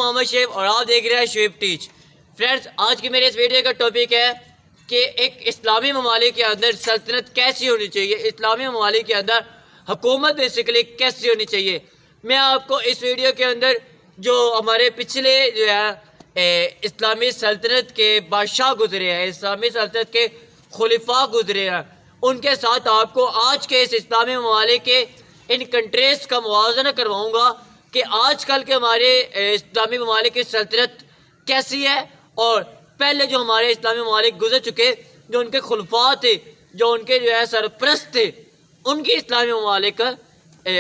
मोहम्मद शेब और आप देख रहे हैं शेब टीच। फ्रेंड्स, आज की मेरे इस वीडियो का टॉपिक है कि एक इस्लामी ममालिक के अंदर सल्तनत कैसी होनी चाहिए, इस्लामी ममालिक के अंदर हुकूमत बेसिकली कैसी होनी चाहिए। मैं आपको इस वीडियो के अंदर जो हमारे पिछले जो है इस्लामी सल्तनत के बादशाह गुजरे हैं, इस्लामी सल्तनत के खुलिफा गुजरे हैं, उनके साथ आपको आज के इस इस्लामी ममालिक के इन कंट्रीज का मुआवजा करवाऊँगा कि आजकल के हमारे इस्लामी ममालिक की सल्तनत कैसी है और पहले जो हमारे इस्लामी ममालिक गुजर चुके, जो उनके खुलफा थे, जो उनके जो है सरपरस्त थे, उनकी इस्लामी ममालिक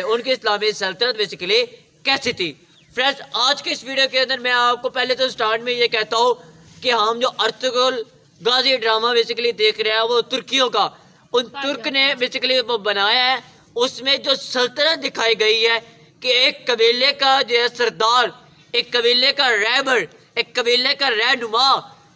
उनकी इस्लामी सल्तनत बेसिकली कैसी थी। फ्रेंड्स, आज के इस वीडियो के अंदर मैं आपको पहले तो स्टार्ट में ये कहता हूँ कि हम जो अर्तुगरुल गाजी ड्रामा बेसिकली देख रहे हैं वो तुर्कियों का, उन तुर्क ने बेसिकली वो बनाया है। उसमें जो सल्तनत दिखाई गई है कि एक कबीले का जो है सरदार, एक कबीले का रहबर, एक कबीले का रहनुमा,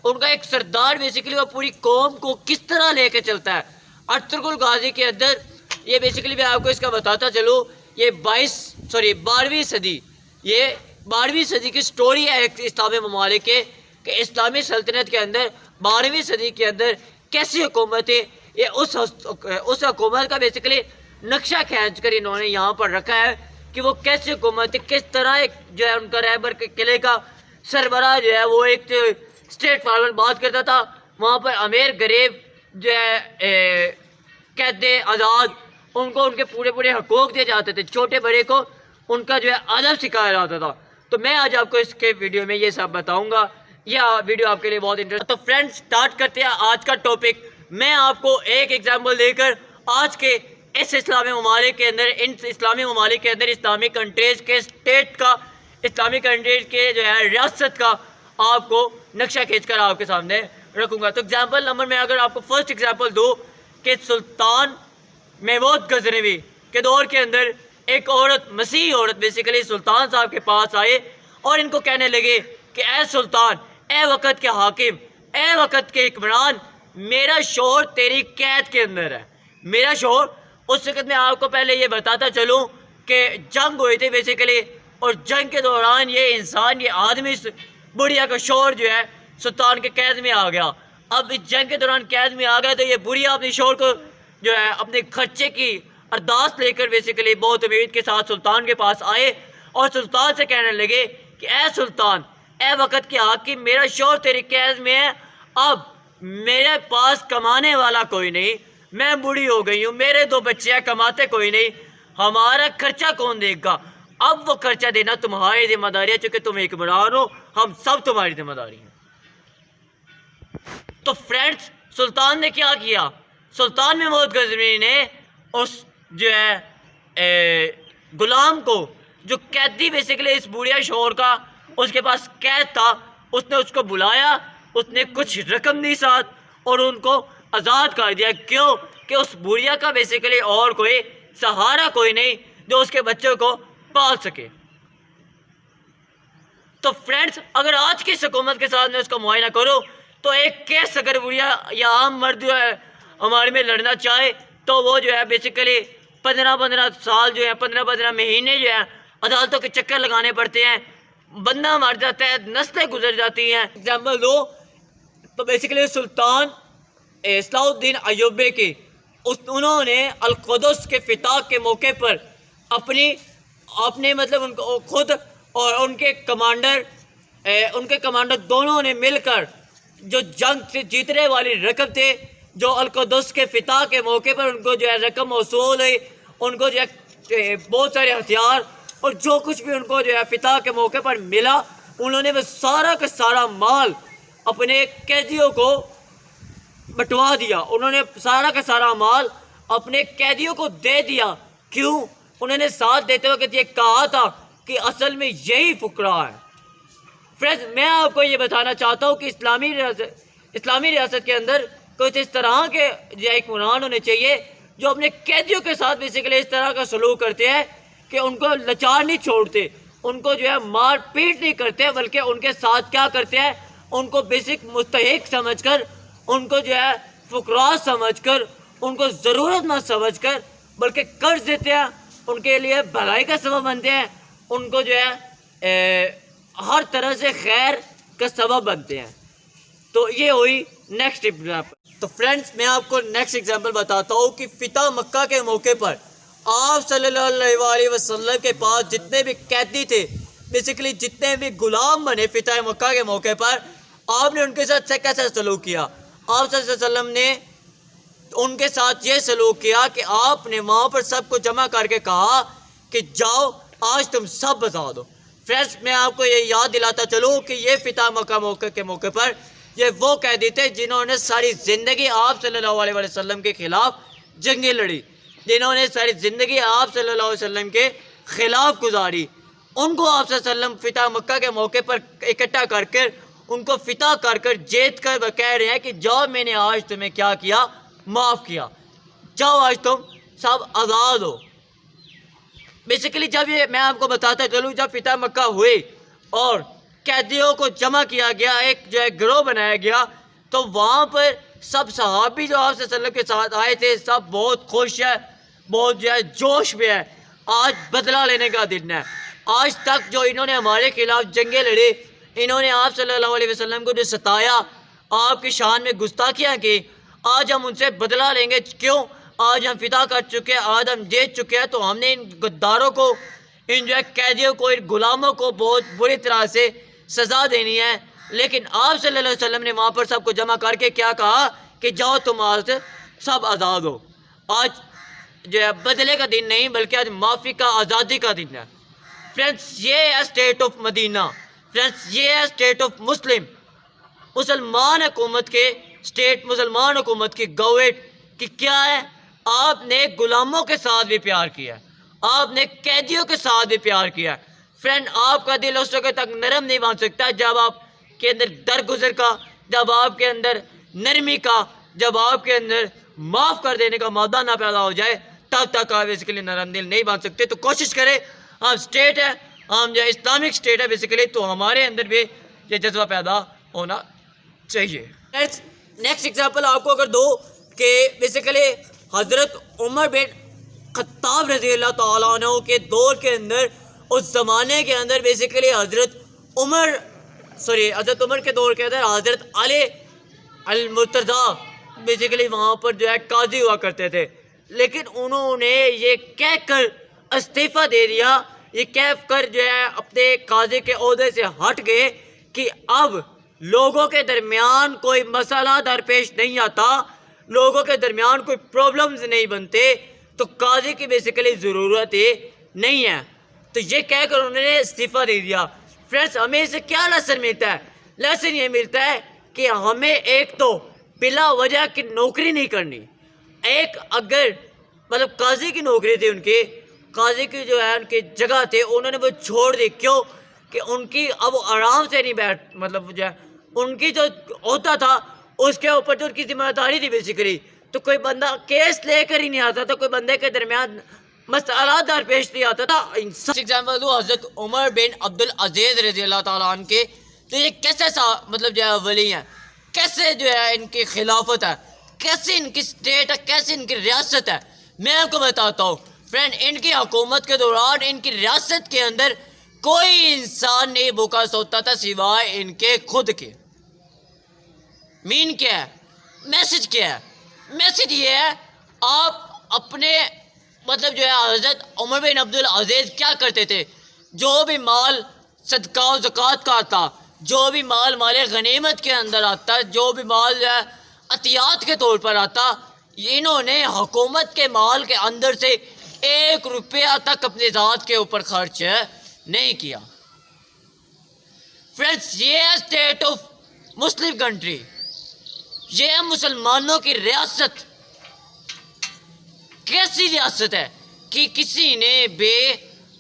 उनका एक सरदार बेसिकली वो पूरी कौम को किस तरह लेके चलता है। अर्तुगरुल गाजी के अंदर ये बेसिकली मैं आपको इसका बताता चलूँ, ये 12वीं सदी, ये 12वीं सदी की स्टोरी है एक इस्लामी ममालिक के कि इस्लामी सल्तनत के अंदर 12वीं सदी के अंदर कैसी हुकूमत है। ये उस हुकूमत का बेसिकली नक्शा खींच कर इन्होंने यहाँ पर रखा है कि वो कैसी हुकूमत है, किस तरह एक जो है उनका रहबर के किले का सरबराह जो है वो एक स्ट्रेट फॉरवर्ड बात करता था। वहाँ पर अमीर गरीब जो है कैद आज़ाद, उनको उनके पूरे पूरे हकूक़ दिए जाते थे, छोटे बड़े को उनका जो है अदब सिखाया जाता था। तो मैं आज आपको इसके वीडियो में ये सब बताऊँगा। यह वीडियो आपके लिए बहुत इंटरेस्ट। तो फ्रेंड्स, स्टार्ट करते हैं आज का टॉपिक। मैं आपको एक एग्जाम्पल देकर आज के इस इस्लामी ममालिक के अंदर, इन इस्लामी ममालिक के अंदर इस्लामिक कंट्रीज़ के स्टेट का, इस्लामिक कंट्रीज़ के जो है रियासत का आपको नक्शा खींचकर आपके सामने रखूँगा। तो एग्जांपल नंबर में अगर आपको फर्स्ट एग्जांपल दूँ कि सुल्तान महमूद गजनवी के दौर के अंदर एक औरत, मसीही औरत बेसिकली सुल्तान साहब के पास आए और इनको कहने लगे कि ए सुल्तान, ए वक़्त के हाकिम, ए वक़्त के हुक्मरान, मेरा शोहर तेरी कैद के अंदर है, मेरा शोहर। उस वक्त में आपको पहले ये बताता चलूँ कि जंग हुई थी बेसिकली, और जंग के दौरान ये इंसान, ये आदमी, बुढ़िया का शोहर जो है सुल्तान के कैद में आ गया। अब इस जंग के दौरान कैद में आ गया तो ये बुढ़िया अपने शोहर को जो है अपने खर्चे की अरदास लेकर बेसिकली बहुत उम्मीद के साथ सुल्तान के पास आए और सुल्तान से कहने लगे कि ए सुल्तान, ए वक़्त के हाकिम, मेरा शोहर तेरी कैद में है, अब मेरे पास कमाने वाला कोई नहीं, मैं बूढ़ी हो गई हूँ, मेरे 2 बच्चे हैं, कमाते कोई नहीं, हमारा खर्चा कौन देगा। अब वो खर्चा देना तुम्हारी जिम्मेदारी है, चूँकि तुम एक हुक्मरान हो, हम सब तुम्हारी जिम्मेदारी है। तो फ्रेंड्स, सुल्तान ने क्या किया, सुल्तान महमूद गजनवी ने उस जो है गुलाम को, जो कैदी बेसिकली इस बुढ़िया शोहर का उसके पास कैद था, उसने उसको बुलाया, उसने कुछ रकम दी साथ और उनको आज़ाद कर दिया। क्यों? कि उस बुढ़िया का बेसिकली और कोई सहारा कोई नहीं जो उसके बच्चों को पाल सके। तो फ्रेंड्स, अगर आज की हुकूमत के साथ में उसका मुआयना करो तो एक केस अगर बुढ़िया या आम मर्द जो है हमारे में लड़ना चाहे तो वो जो है बेसिकली 15-15 साल जो है, 15-15 महीने जो है अदालतों के चक्कर लगाने पड़ते हैं, बंदा मर जाता है, नस्लें गुजर जाती हैं। एग्जाम्पल दो तो बेसिकली सुल्तान सलाहुद्दीन अय्यूबी की उन्होंने अल-कुदस के फिताह के मौके पर अपने मतलब उनको खुद और उनके कमांडर दोनों ने मिलकर जो जंग से जीतने वाली रकम थे, जो अल-कुदस के फिताह के मौके पर उनको जो है रकम मौसूल हुई, उनको जो है बहुत सारे हथियार और जो कुछ भी उनको जो है फिताह के मौके पर मिला, उन्होंने वो सारा का सारा माल अपने कैदियों को बंटवा दिया। उन्होंने सारा का सारा माल अपने कैदियों को दे दिया। क्यों? उन्होंने साथ देते वक्त ये कहा था कि असल में यही फुकरा है। फ्रेंड्स, मैं आपको ये बताना चाहता हूँ कि इस्लामी रियासत के अंदर कुछ इस तरह के जो हुक्मरान होने चाहिए जो अपने कैदियों के साथ बेसिकली इस तरह का सलूक करते हैं कि उनको लाचार नहीं छोड़ते, उनको जो है मार पीट नहीं करते, बल्कि उनके साथ क्या करते हैं, उनको बेसिक मुस्तहिक समझकर, उनको जो है फुकरा समझकर, उनको ज़रूरतमंद समझकर बल्कि कर्ज देते हैं, उनके लिए भलाई का सबब बनते हैं, उनको जो है हर तरह से खैर का सबब बनते हैं। तो ये हुई नेक्स्ट एग्जाम्पल। तो फ्रेंड्स मैं आपको नेक्स्ट एग्जाम्पल बताता हूँ कि फ़िता मक्का के मौके पर आप सल्लल्लाहु अलैहि वसल्लम के पास जितने भी कैदी थे, बेसिकली जितने भी गुलाम बने फ़िता मक्का के मौके पर, आपने उनके साथ कैसा सलूक किया। आप सल्लल्लाहु अलैहि वसल्लम ने उनके साथ ये सलूक किया कि आपने वहाँ पर सबको जमा करके कहा कि जाओ आज तुम सब बता दो। फ्रेंड्स मैं आपको ये याद दिलाता चलूँ कि ये फ़िता मक्का के मौके पर ये वो कैदी थे जिन्होंने सारी ज़िंदगी आप सल्लल्लाहु अलैहि वसल्लम के ख़िलाफ़ जंगें लड़ी, जिन्होंने सारी ज़िंदगी आप सल्लल्लाहु अलैहि वसल्लम के ख़िलाफ़ गुजारी। उनको आप सल्लल्लाहु अलैहि वसल्लम फ़िता मक्का के मौके पर इकट्ठा करके उनको फ़िता कर जीत कर कह रहे हैं कि जाओ मैंने आज तुम्हें क्या किया, माफ़ किया, जाओ आज तुम सब आज़ाद हो। बेसिकली जब ये मैं आपको बताता चलूँ, जब फ़िता मक्का हुए और कैदियों को जमा किया गया, एक जो है गिरोह बनाया गया, तो वहाँ पर सब सहाबी जो आप सल्लल्लाहु अलैहि वसल्लम के साथ आए थे सब बहुत खुश है, बहुत जो है जोश में है। आज बदला लेने का दिन है। आज तक जो इन्होंने हमारे खिलाफ जंगें लड़ी, इन्होंने आप सल्लल्लाहु अलैहि वसल्लम को जो सताया, आपकी शान में गुस्ताखियाँ की, आज हम उनसे बदला लेंगे। क्यों? आज हम फ़िदा कर चुके हैं, आज हम जीत चुके हैं, तो हमने इन गद्दारों को, इन जो है कैदियों को, इन गुलामों को बहुत बुरी तरह से सज़ा देनी है। लेकिन आप सल्लल्लाहु अलैहि वसल्लम ने वहाँ पर सबको जमा करके क्या कहा कि जाओ तुम आज सब आज़ाद हो। आज जो है बदले का दिन नहीं बल्कि आज माफ़ी का, आज़ादी का दिन है। फ्रेंड्स ये है स्टेट ऑफ मदीना। फ्रेंड्स ये है स्टेट ऑफ मुस्लिम, मुसलमान हुकूमत के स्टेट, मुसलमान हुकूमत की गवर्नमेंट की क्या है। आपने गुलामों के साथ भी प्यार किया, आपने कैदियों के साथ भी प्यार किया। फ्रेंड आपका दिल उस वक्त तक नरम नहीं बन सकता जब आपके अंदर दरगुजर का, जब आपके अंदर नरमी का, जब आपके अंदर माफ़ कर देने का मादा ना पैदा हो जाए, तब तक आप बेसिकली नरम दिल नहीं बन सकते। तो कोशिश करें, हम स्टेट है, हम जो इस्लामिक स्टेट है बेसिकली, तो हमारे अंदर भी ये जज्बा पैदा होना चाहिए। नेक्स्ट एग्जाम्पल आपको अगर दो कि बेसिकली हज़रत उमर बिन खत्ताब रज़ी अल्लाह ताला अन्हु के दौर के अंदर, उस ज़माने के अंदर बेसिकली हज़रत उमर के दौर के अंदर हज़रत अली अल मुर्तज़ा बेसिकली वहाँ पर जो है काजी हुआ करते थे। लेकिन उन्होंने ये कह कर इस्तीफ़ा दे दिया, ये कह कर जो है अपने काजी के ओहदे से हट गए कि अब लोगों के दरमियान कोई मसला दरपेश नहीं आता, लोगों के दरमियान कोई प्रॉब्लम्स नहीं बनते, तो काजी की बेसिकली ज़रूरत ही नहीं है। तो ये कहकर उन्होंने इस्तीफ़ा दे दिया। फ्रेंड्स हमें इससे क्या लेसन मिलता है? लेसन ये मिलता है कि हमें एक तो बिला वजह की नौकरी नहीं करनी। एक अगर मतलब काजी की नौकरी थी, उनकी काजी की जो है उनकी जगह थे, उन्होंने वो छोड़ दी। क्यों? कि उनकी अब आराम से नहीं बैठ, मतलब जो है उनकी जो होता था उसके ऊपर जो उनकी जिम्मेदारी थी बेसिकली, तो कोई बंदा केस लेकर ही नहीं आता था, कोई बंदे के दरमियान मसला दरपेश नहीं आता था। एग्जाम्पल दो हज़रत उमर बिन अब्दुल अजीज़ रज़ी अल्लाह ताला अन्हु के, तो ये कैसे मतलब जो है वली हैं, कैसे जो है इनकी खिलाफत है, कैसे इनकी स्टेट है, कैसे इनकी रियासत है। मैं आपको बताता हूँ फ्रेंड, इनकी हुकूमत के दौरान इनकी रियासत के अंदर कोई इंसान नहीं भूखा सोता था सिवाय इनके खुद के। मीन क्या है? मैसेज क्या है? मैसेज ये है, आप अपने मतलब जो है हज़रत उमर बिन अब्दुल अजीज़ क्या करते थे, जो भी माल सदका और ज़कात का आता, जो भी माल माले गनीमत के अंदर आता, जो भी माल जो है अतियात के तौर पर आता, इन्होंने हुकूमत के माल के अंदर से 1 रुपया तक अपने ज़ात के ऊपर खर्च नहीं किया। फ्रेंड्स ये है स्टेट ऑफ मुस्लिम कंट्री, ये है मुसलमानों की रियासत। कैसी रियासत है कि किसी ने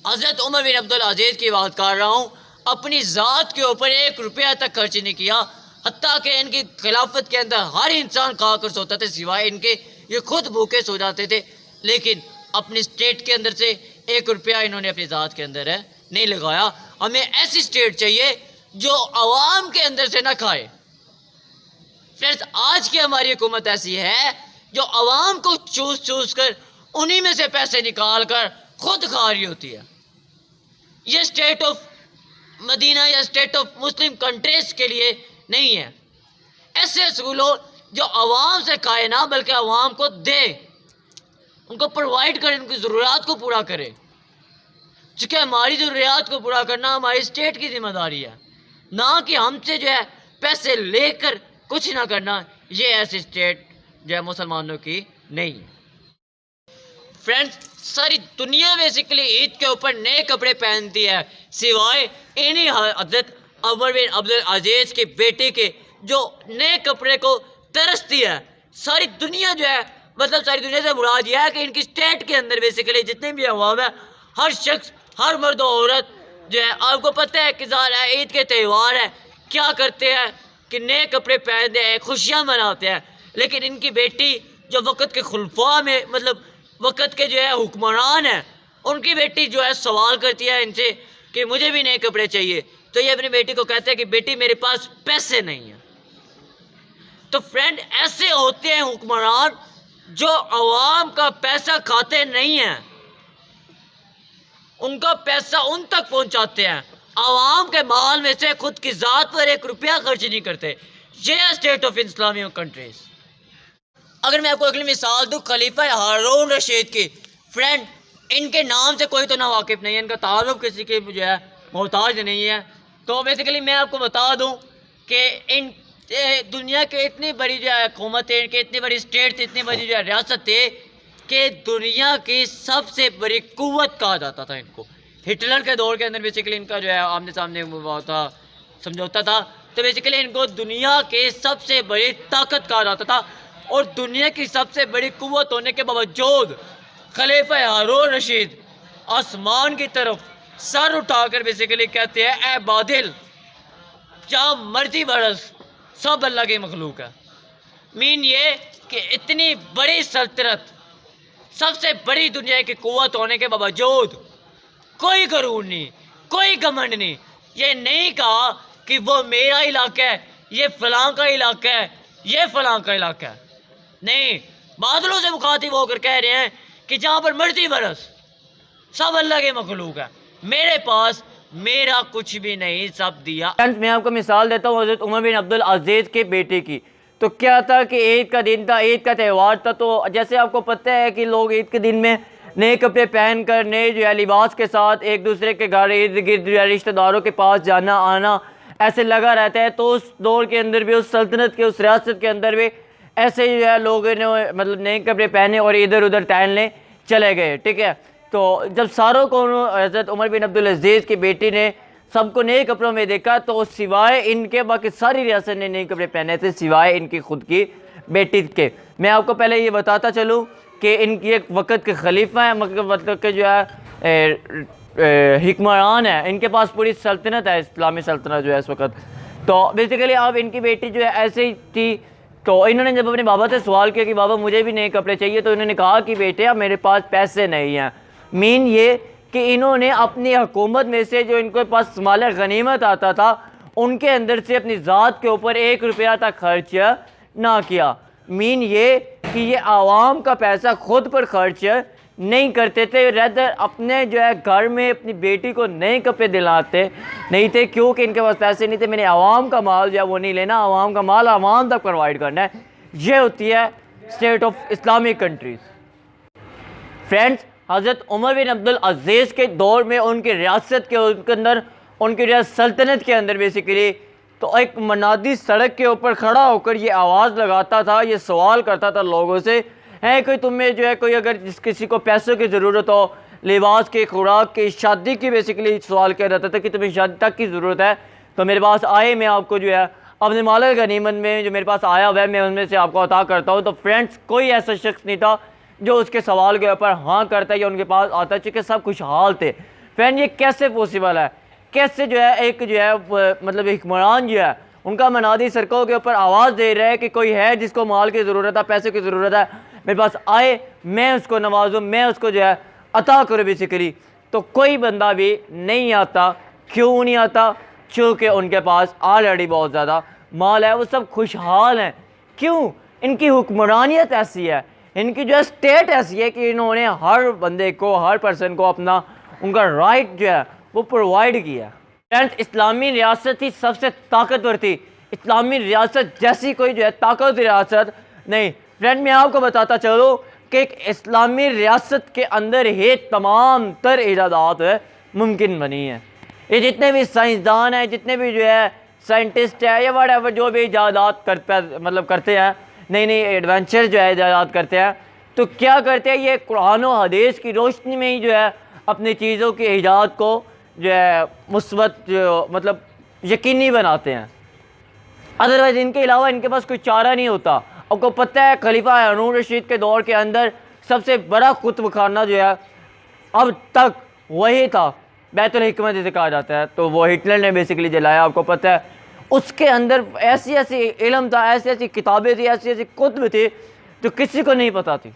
हज़रत उमर बिन अब्दुल अजीज़ की बात कर रहा हूँ, अपनी ज़ात के ऊपर 1 रुपया तक खर्च नहीं किया, हत्ता कि इनकी खिलाफत के अंदर हर इंसान खा कर सोता था सिवाय इनके, ये खुद भूखे सो जाते थे। लेकिन अपनी स्टेट के अंदर से 1 रुपया इन्होंने अपनी ज़ात के अंदर नहीं लगाया। हमें ऐसी स्टेट चाहिए जो आवाम के अंदर से ना खाए। फ्रेंड्स आज की हमारी हुकूमत ऐसी है जो आवाम को चूस कर उन्हीं में से पैसे निकाल कर खुद खा रही होती है। ये स्टेट ऑफ मदीना या स्टेट ऑफ मुस्लिम कंट्रीज के लिए नहीं है। ऐसे स्कूल हो जो आवाम से खाए ना बल्कि आवाम को दे, उनको प्रोवाइड करे, उनकी ज़रूरियात को पूरा करे। चूँकि हमारी ज़रूरियात को पूरा करना हमारी स्टेट की जिम्मेदारी है, ना कि हमसे जो है पैसे लेकर कुछ ना करना। ये ऐसी स्टेट जो है मुसलमानों की नहीं है। फ्रेंड्स, सारी दुनिया बेसिकली ईद के ऊपर नए कपड़े पहनती है सिवाय इन्हीं हज़रत उमर बिन अब्दुल अजीज़ के बेटे के, जो नए कपड़े को तरसती है। सारी दुनिया जो है, मतलब सारी दुनिया से मुराद यह है कि इनकी स्टेट के अंदर बेसिकली जितने भी अवाम है, हर शख्स, हर मर्द और औरत जो है, आपको पता है कि ज़ाहिर है ईद के त्यौहार है, क्या करते हैं कि नए कपड़े पहनते हैं, खुशियाँ मनाते हैं। लेकिन इनकी बेटी जो वक़्त के खुलफा में, मतलब वक़्त के जो है हुक्मरान है, उनकी बेटी जो है सवाल करती है इनसे कि मुझे भी नए कपड़े चाहिए। तो ये अपनी बेटी को कहते हैं कि बेटी मेरे पास पैसे नहीं हैं। तो फ्रेंड, ऐसे होते हैं हुक्मरान जो अवाम का पैसा खाते नहीं हैं, उनका पैसा उन तक पहुंचाते हैं, अवाम के माल में से खुद की ज़ात पर 1 रुपया खर्च नहीं करते। ये है स्टेट ऑफ इस्लामी कंट्रीज। अगर मैं आपको अगली मिसाल दूँ खलीफा हारून रशीद की, फ्रेंड इनके नाम से कोई तो ना वाकिफ़ नहीं है, इनका ताल्लुक़ किसी के जो है मोहताज नहीं है। तो बेसिकली मैं आपको बता दूं कि इन दुनिया के इतनी बड़ी जो है हुकूमत है, इनकी इतनी बड़ी स्टेट थी, इतनी बड़ी जो है रियासत है कि दुनिया की सबसे बड़ी कुव्वत कहा जाता था इनको। हिटलर के दौर के अंदर बेसिकली इनका जो है आमने सामने हुआ था, समझौता था। तो बेसिकली इनको दुनिया के सबसे बड़ी ताकत कहा जाता था, और दुनिया की सबसे बड़ी कुव्वत होने के बावजूद खलीफा हारून रशीद आसमान की तरफ सर उठाकर बेसिकली कहते हैं, ए बादल जहाँ मर्जी बरस, सब अल्लाह की मखलूक है। मीन ये कि इतनी बड़ी सल्तनत, सबसे बड़ी दुनिया की कुव्वत होने के बावजूद कोई गरूर नहीं, कोई घमंड नहीं। ये नहीं कहा कि वो मेरा इलाका है, ये फलां का इलाका है, ये फलां का इलाका है। नहीं, बादलों से मुखातिब होकर कह रहे हैं कि जहाँ पर मर्जी बरस, सब अल्लाह के मखलूक है, मेरे पास मेरा कुछ भी नहीं, सब दिया। मैं आपको मिसाल देता हूँ हज़रत उमर बिन अब्दुल अजीज़ के बेटे की। तो क्या था कि ईद का दिन था, ईद का त्यौहार था। तो जैसे आपको पता है कि लोग ईद के दिन में नए कपड़े पहन कर, नए जो है लिबास के साथ एक दूसरे के घर इर्द गिर्द रिश्तेदारों के पास जाना आना ऐसे लगा रहता है। तो उस दौर के अंदर भी, उस सल्तनत के, उस रियासत के अंदर भी ऐसे जो है लोगों ने मतलब नए कपड़े पहने और इधर उधर टहलने चले गए। ठीक है, तो जब सारों को हज़रत उमर बिन अब्दुल अजीज़ की बेटी ने सबको नए कपड़ों में देखा, तो सिवाय इनके बाकी सारी रियासत ने नए कपड़े पहने थे सिवाय इनकी खुद की बेटी के। मैं आपको पहले ये बताता चलूँ कि इनकी एक वक़्त के खलीफा है, मतलब के जो है हिक्मरान है, इनके पास पूरी सल्तनत है, इस्लामी सल्तनत जो है इस वक्त। तो बेसिकली अब इनकी बेटी जो है ऐसे ही थी। तो इन्होंने जब अपने बाबा से सवाल किया कि बाबा मुझे भी नए कपड़े चाहिए, तो इन्होंने कहा कि बेटे अब मेरे पास पैसे नहीं हैं। मीन ये कि इन्होंने अपनी हुकूमत में से जो इनके पास माल गनीमत आता था, उनके अंदर से अपनी ज़ात के ऊपर 1 रुपया तक खर्च ना किया। मीन ये कि ये आवाम का पैसा खुद पर खर्च नहीं करते थे, रेदर अपने जो है घर में अपनी बेटी को नए कपड़े दिलाते नहीं थे, क्योंकि इनके पास पैसे नहीं थे। मैंने आवाम का माल जो है वो नहीं लेना, आवाम का माल आवाम तक प्रोवाइड करना है। ये होती है state of Islamic countries. Friends, हज़रत उमर बिन अब्दुल अजीज़ के दौर में उनकी रियासत के अंदर, उनकी सल्तनत के अंदर बेसिकली तो एक मनादी सड़क के ऊपर खड़ा होकर ये आवाज़ लगाता था, ये सवाल करता था लोगों से, है कोई तुम्हें जो है कोई अगर किसी को पैसों की ज़रूरत हो, लिबास की, खुराक की, शादी की, बेसिकली सवाल किया जाता था कि तुम्हें शादी तक की ज़रूरत है तो मेरे पास आए, मैं आपको जो है अपने माल गनीमत में जो मेरे पास आया हुआ है मैं उनमें से आपको अता करता हूँ। तो फ्रेंड्स, कोई ऐसा शख्स नहीं था जो उसके सवाल के ऊपर हाँ करता है या उनके पास आता, चूँकि सब खुशहाल थे। फ्रेंड, ये कैसे पॉसिबल है, कैसे जो है एक जो है मतलब हुक्मरान जो है उनका मनादी सड़कों के ऊपर आवाज़ दे रहा है कि कोई है जिसको माल की ज़रूरत है, पैसे की ज़रूरत है, मेरे पास आए, मैं उसको नवाजूँ, मैं उसको जो है अता करूँ बेसिकली। तो कोई बंदा भी नहीं आता। क्यों नहीं आता? चूँकि उनके पास ऑलरेडी बहुत ज़्यादा माल है, वो सब खुशहाल हैं। क्यों? इनकी हुक्मरानियत ऐसी है, इनकी जो है स्टेट ऐसी है कि इन्होंने हर बंदे को, हर पर्सन को अपना उनका राइट जो है वो प्रोवाइड किया। फ्रेंड्स, इस्लामी रियासत ही सबसे ताकतवर थी। इस्लामी रियासत जैसी कोई जो है ताकतवर रियासत नहीं। फ्रेंड, मैं आपको बताता चलूँ कि एक इस्लामी रियासत के अंदर ही तमाम तर इजादात मुमकिन बनी है। ये जितने भी साइंसदान हैं, जितने भी जो है साइंटिस्ट है या वट जो भी इजादात करते हैं, नई नई एडवेंचर जो है इजादात करते हैं, तो क्या करते हैं, ये कुरान और हदीस की रोशनी में ही जो है अपनी चीज़ों की ईजाद को जो है मुस्बत जो यकीनी बनाते हैं। अदरवाइज़ इनके अलावा इनके पास कोई चारा नहीं होता। आपको पता है खलीफा हारून रशीद के दौर के अंदर सबसे बड़ा कुतुब खाना जो है अब तक वही था, बैतुल हिकमत जिसे कहा जाता है, तो वो हिटलर ने बेसिकली जलाया। आपको पता है उसके अंदर ऐसी ऐसी इल्म था, ऐसी ऐसी किताबें थी, ऐसी ऐसी कुतुब थी जो किसी को नहीं पता थी।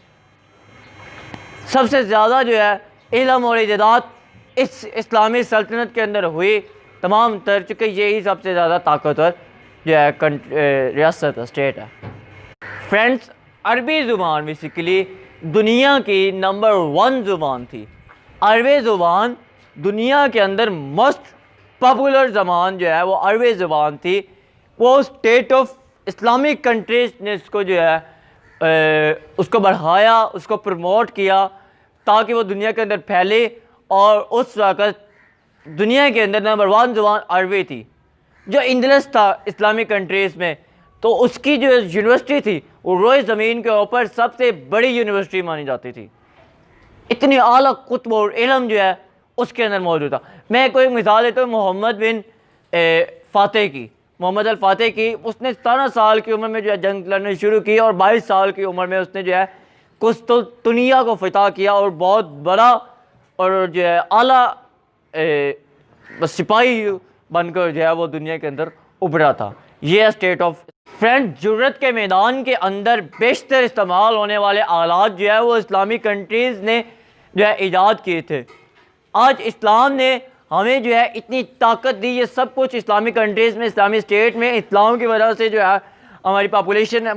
सबसे ज़्यादा जो है इल्म और इजादात इस इस्लामी सल्तनत के अंदर हुई तमाम तर, चुके यही सबसे ज़्यादा ताकतवर जो है रियासत स्टेट है। फ्रेंड्स, अरबी ज़ुबान बेसिकली दुनिया की नंबर 1 ज़ुबान थी। अरबी ज़ुबान दुनिया के अंदर मोस्ट पॉपुलर ज़बान जो है वो अरबी ज़ुबान थी। वो स्टेट ऑफ इस्लामिक कंट्रीज़ ने इसको जो है उसको बढ़ाया, उसको प्रमोट किया ताकि वो दुनिया के अंदर फैले। और उस वक़्त दुनिया के अंदर नंबर 1 ज़ुबान अरबी थी। जो इंदलस था इस्लामिक कंट्रीज़ में, तो उसकी जो यूनिवर्सिटी थी वो रोए ज़मीन के ऊपर सबसे बड़ी यूनिवर्सिटी मानी जाती थी। इतनी आला कुतुब और इल्म जो है उसके अंदर मौजूद था। मैं कोई मिसाल देता हूँ मोहम्मद बिन फ़ातेह की। मोहम्मद अल फ़ातेह की, उसने 17 साल की उम्र में जो है जंग लड़नी शुरू की और 22 साल की उम्र में उसने जो है कुस्तुनतुनिया को फ़तह किया और बहुत बड़ा और जो है आला सिपाही बनकर जो है वो दुनिया के अंदर उभरा था। ये स्टेट ऑफ फ्रेंड, जुर्रत के मैदान के अंदर बेशतर इस्तेमाल होने वाले आलात जो है वो इस्लामी कंट्रीज़ ने जो है ईजाद किए थे। आज इस्लाम ने हमें जो है इतनी ताकत दी, ये सब कुछ इस्लामी कंट्रीज़ में, इस्लामी स्टेट में इस्लाम की वजह से जो है हमारी पॉपुलेशन